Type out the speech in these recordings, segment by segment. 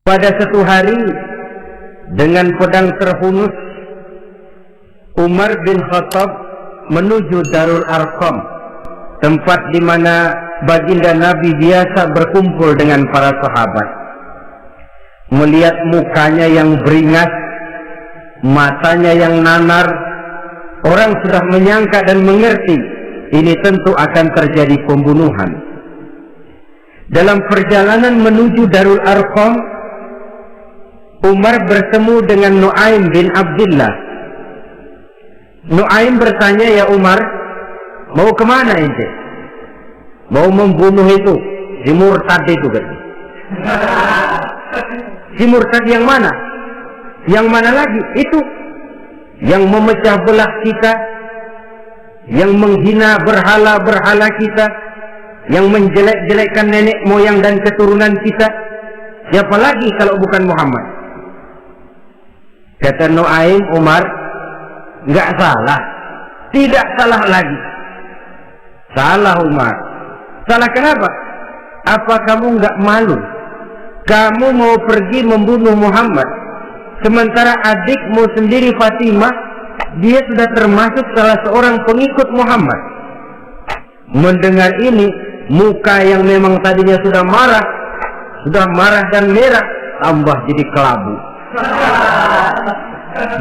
Pada satu hari dengan pedang terhunus, Umar bin Khattab menuju Darul Arqam, tempat di mana baginda Nabi biasa berkumpul dengan para sahabat. Melihat mukanya yang beringas, matanya yang nanar, orang sudah menyangka dan mengerti ini tentu akan terjadi pembunuhan. Dalam perjalanan menuju Darul Arqam, Umar bertemu dengan Nu'aim bin Abdullah. Nu'aim bertanya, "Ya Umar, mau kemana ente? Mau membunuh itu, si murtad itu kan?" Si murtad yang mana? Yang mana lagi? Itu yang memecah belah kita, yang menghina berhala-berhala kita, yang menjelek-jelekkan nenek moyang dan keturunan kita. Siapa lagi kalau bukan Muhammad? Kata Nu'aim, Umar, enggak salah. Tidak salah lagi. Salah Umar. Salah kenapa? Apa kamu enggak malu? Kamu mau pergi membunuh Muhammad, sementara adikmu sendiri Fatimah, dia sudah termasuk salah seorang pengikut Muhammad. Mendengar ini, muka yang memang tadinya sudah marah dan merah, tambah jadi kelabu.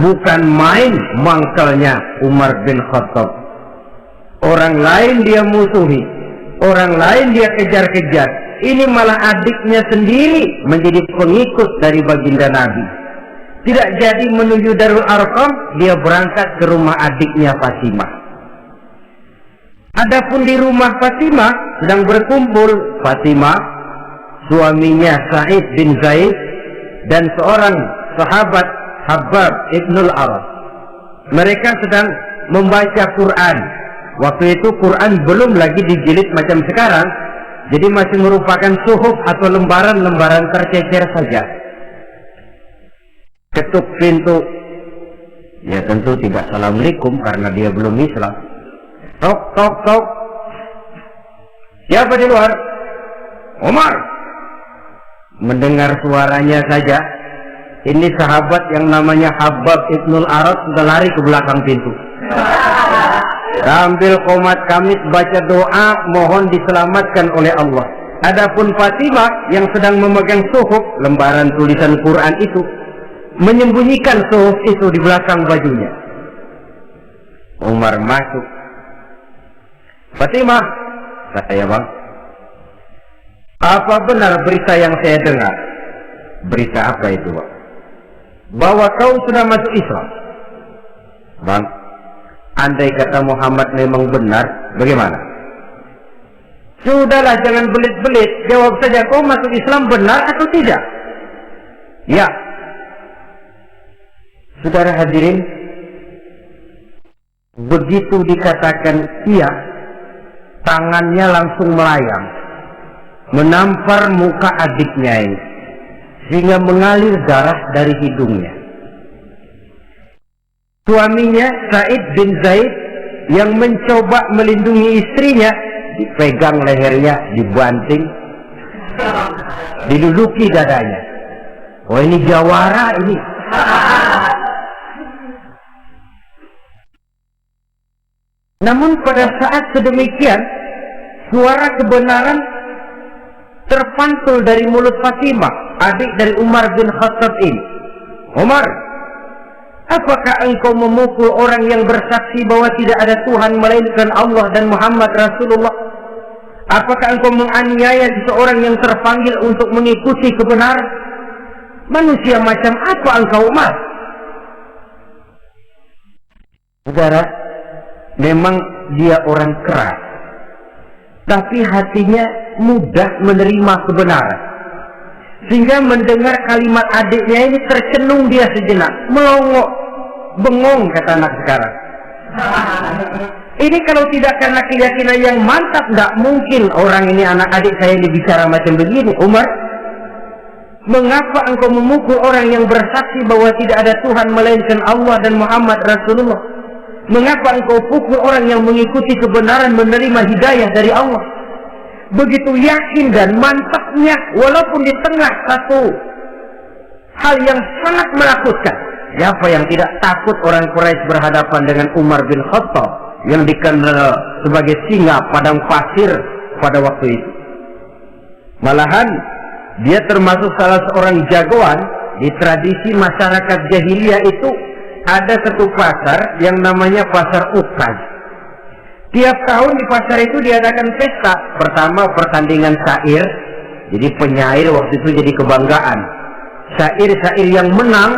Bukan main mangkalnya Umar bin Khattab. Orang lain dia musuhi, orang lain dia kejar-kejar. Ini malah adiknya sendiri menjadi pengikut dari baginda Nabi. Tidak jadi menuju Darul Arqam, dia berangkat ke rumah adiknya Fatimah. Adapun di rumah Fatimah sedang berkumpul Fatimah, suaminya Sa'id bin Zaid, dan seorang sahabat Habbab ibnul Aras. Mereka sedang membaca Quran. Waktu itu Quran belum lagi dijilid macam sekarang, jadi masih merupakan suhuf atau lembaran-lembaran tercecer saja. Ketuk pintu, ya tentu tidak assalamualaikum karena dia belum Islam. Tok, tok, tok. Siapa di luar? Umar. Mendengar suaranya saja, ini sahabat yang namanya Habbab ibnul Aras sudah lari ke belakang pintu. Sambil qomat kamit baca doa mohon diselamatkan oleh Allah. Adapun Fatimah yang sedang memegang suhuf, lembaran tulisan Quran itu, menyembunyikan suhuf itu di belakang bajunya. Umar masuk. Fatimah, kata ya bang, apa benar berita yang saya dengar? Berita apa itu bang? Bahwa kau sudah masuk Islam. Bang, andai kata Muhammad memang benar, bagaimana? Sudahlah, jangan belit-belit. Jawab saja, kau masuk Islam benar atau tidak? Ya. Saudara hadirin, begitu dikatakan iya, tangannya langsung melayang, menampar muka adiknya ini, sehingga mengalir darah dari hidungnya. Suaminya Sa'id bin Zaid yang mencoba melindungi istrinya, dipegang lehernya, dibanting, diduduki dadanya. Oh, ini jawara ini. Namun pada saat sedemikian, suara kebenaran terpantul dari mulut Fatimah, adik dari Umar bin Khattab ini. Umar, apakah engkau memukul orang yang bersaksi bahwa tidak ada Tuhan melainkan Allah dan Muhammad Rasulullah? Apakah engkau menganiaya seseorang yang terpanggil untuk mengikuti kebenaran? Manusia macam apa engkau, Umar? Saudara, memang dia orang keras, tapi hatinya mudah menerima kebenaran. Sehingga mendengar kalimat adiknya ini tercenung dia sejenak, melongo, bengong kata anak sekarang. Ini kalau tidak karena keyakinan yang mantap, tidak mungkin orang ini anak adik saya ini bicara macam begini. Umar, mengapa engkau memukul orang yang bersaksi bahwa tidak ada Tuhan melainkan Allah dan Muhammad Rasulullah? Mengapa engkau pukul orang yang mengikuti kebenaran, menerima hidayah dari Allah? Begitu yakin dan mantapnya, walaupun di tengah satu hal yang sangat menakutkan. Siapa yang tidak takut orang Quraisy berhadapan dengan Umar bin Khattab yang dikenal sebagai singa padang pasir pada waktu itu. Malahan dia termasuk salah seorang jagoan di tradisi masyarakat jahiliyah itu. Ada satu pasar yang namanya pasar Ukaz. Tiap tahun di pasar itu diadakan pesta. Pertama pertandingan syair. Jadi penyair waktu itu jadi kebanggaan. Syair-syair yang menang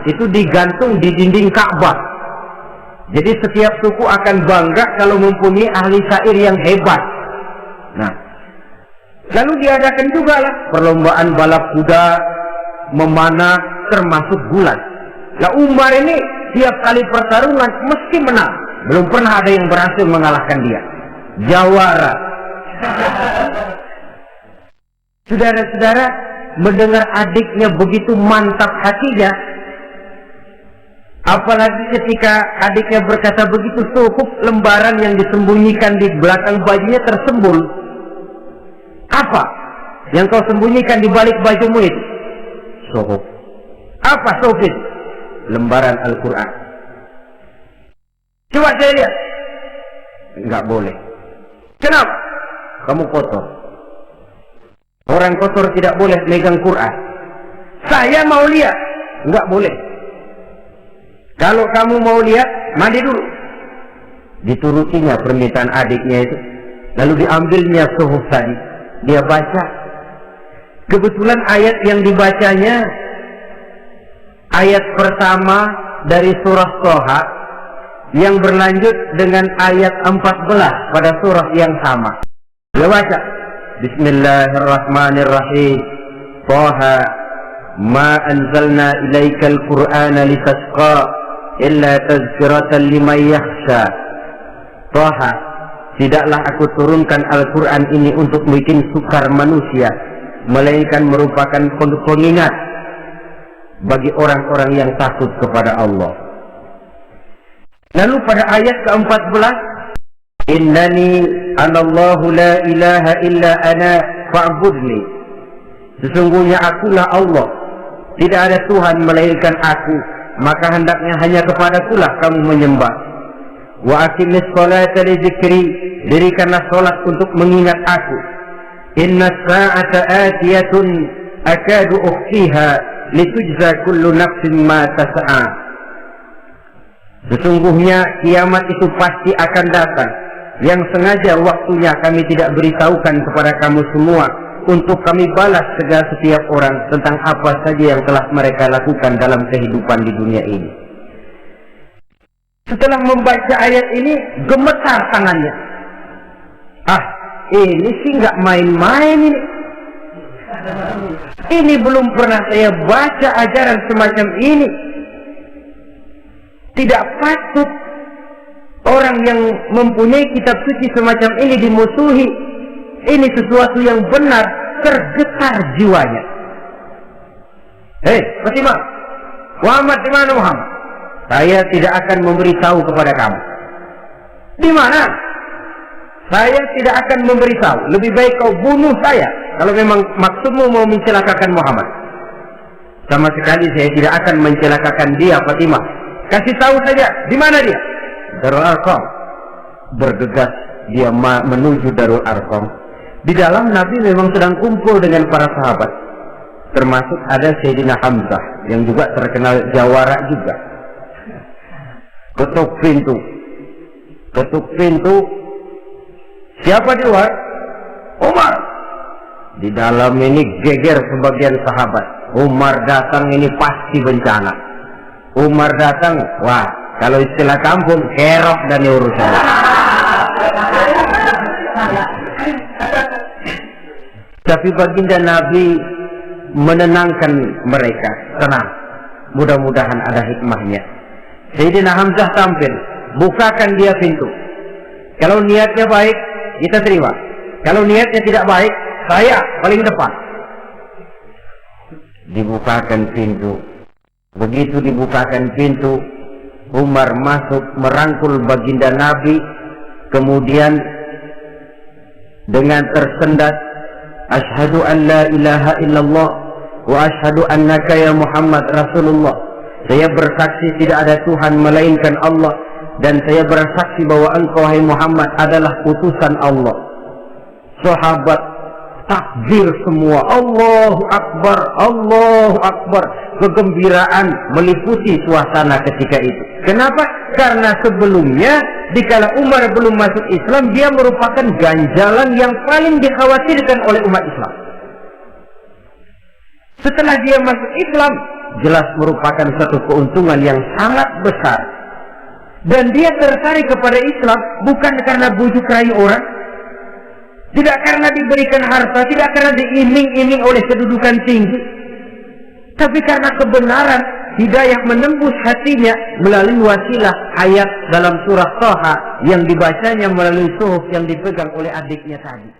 itu digantung di dinding Ka'bah. Jadi setiap suku akan bangga kalau mempunyai ahli syair yang hebat. Nah, lalu diadakan juga lah perlombaan balap kuda, memanah, termasuk gulat. Nah, Umar ini tiap kali pertarungan mesti menang. Belum pernah ada yang berhasil mengalahkan dia. Jawara. Saudara-saudara, mendengar adiknya begitu mantap hatinya, apalagi ketika adiknya berkata begitu, suhup lembaran yang disembunyikan di belakang bajunya tersembul. Apa yang kau sembunyikan di balik bajumu itu? Suhup. Apa suhup itu? Lembaran Al-Quran. Coba saya lihat. Enggak boleh. Kenapa? Kamu kotor. Orang kotor tidak boleh megang Quran. Saya mau lihat. Enggak boleh. Kalau kamu mau lihat, mandi dulu. Diturutinya permintaan adiknya itu. Lalu diambilnya suhuf tadi. Dia baca. Kebetulan ayat yang dibacanya ayat pertama dari surah Thaha yang berlanjut dengan ayat 14 pada surah yang sama. Dia baca, Bismillahirrahmanirrahim. Thaha ma anzalna ilaikal Qur'ana litasqa illa tazkiratan liman yakhsha. Thaha, tidaklah aku turunkan Al-Quran ini untuk bikin sukar manusia, melainkan merupakan pengingat bagi orang-orang yang takut kepada Allah. Lalu pada ayat ke-14, Innani anallahu la ilaha illa ana fa'budni. Sesungguhnya akulah Allah, tidak ada Tuhan melainkan aku, maka hendaknya hanya kepadakulah kamu menyembah. Wa aqimis sholata li dzikri, dirikanlah salat untuk mengingat aku. Inna sa'ata atiyatun akadu ukhfiha litujza kullu nafsin ma tas'a. Sesungguhnya kiamat itu pasti akan datang, yang sengaja waktunya kami tidak beritahukan kepada kamu semua, untuk kami balas segala setiap orang tentang apa saja yang telah mereka lakukan dalam kehidupan di dunia ini. Setelah membaca ayat ini, gemetar tangannya. Ini sih nggak main-main ini. Ini belum pernah saya baca ajaran semacam ini. Tidak patut orang yang mempunyai kitab suci semacam ini dimusuhi. Ini sesuatu yang benar, tergetar jiwanya. Hei, Fatimah, Muhammad di mana Muhammad? Saya tidak akan memberitahu kepada kamu. Di mana? Saya tidak akan memberitahu. Lebih baik kau bunuh saya kalau memang maksudmu mau mencelakakan Muhammad. Sama sekali saya tidak akan mencelakakan dia, Fatimah. Kasih tahu saja, di mana dia? Darul Arqam. Bergegas dia menuju Darul Arqam. Di dalam Nabi memang sedang kumpul dengan para sahabat. Termasuk ada Sayyidina Hamzah yang juga terkenal jawara juga. Ketuk pintu. Ketuk pintu. Siapa di luar? Umar. Di dalam ini geger sebagian sahabat. Umar datang ini pasti bencana. Umar datang, wah, kalau istilah kampung, kerok dan urusan. Tapi baginda Nabi menenangkan mereka. Tenang, mudah-mudahan ada hikmahnya. Sayyidina Hamzah tampil, bukakan dia pintu. Kalau niatnya baik, kita terima. Kalau niatnya tidak baik, saya paling depan. Dibukakan pintu. Begitu dibukakan pintu, Umar masuk merangkul baginda Nabi, kemudian dengan tersendat, Asyhadu an la ilaha illallah wa asyhadu annaka ya Muhammad Rasulullah. Saya bersaksi tidak ada Tuhan melainkan Allah, dan saya bersaksi bahwa engkau wahai Muhammad adalah utusan Allah. Sahabat takbir semua, Allahu Akbar, Allahu Akbar. Kegembiraan meliputi suasana ketika itu. Kenapa? Karena sebelumnya dikala Umar belum masuk Islam, dia merupakan ganjalan yang paling dikhawatirkan oleh umat Islam. Setelah dia masuk Islam, jelas merupakan satu keuntungan yang sangat besar. Dan dia tertarik kepada Islam bukan karena bujuk rayu orang, tidak karena diberikan harta, tidak karena diiming-iming oleh kedudukan tinggi, tapi karena kebenaran, hidayah menembus hatinya melalui wasilah ayat dalam surah Thaha yang dibacanya melalui suhuf yang dipegang oleh adiknya tadi.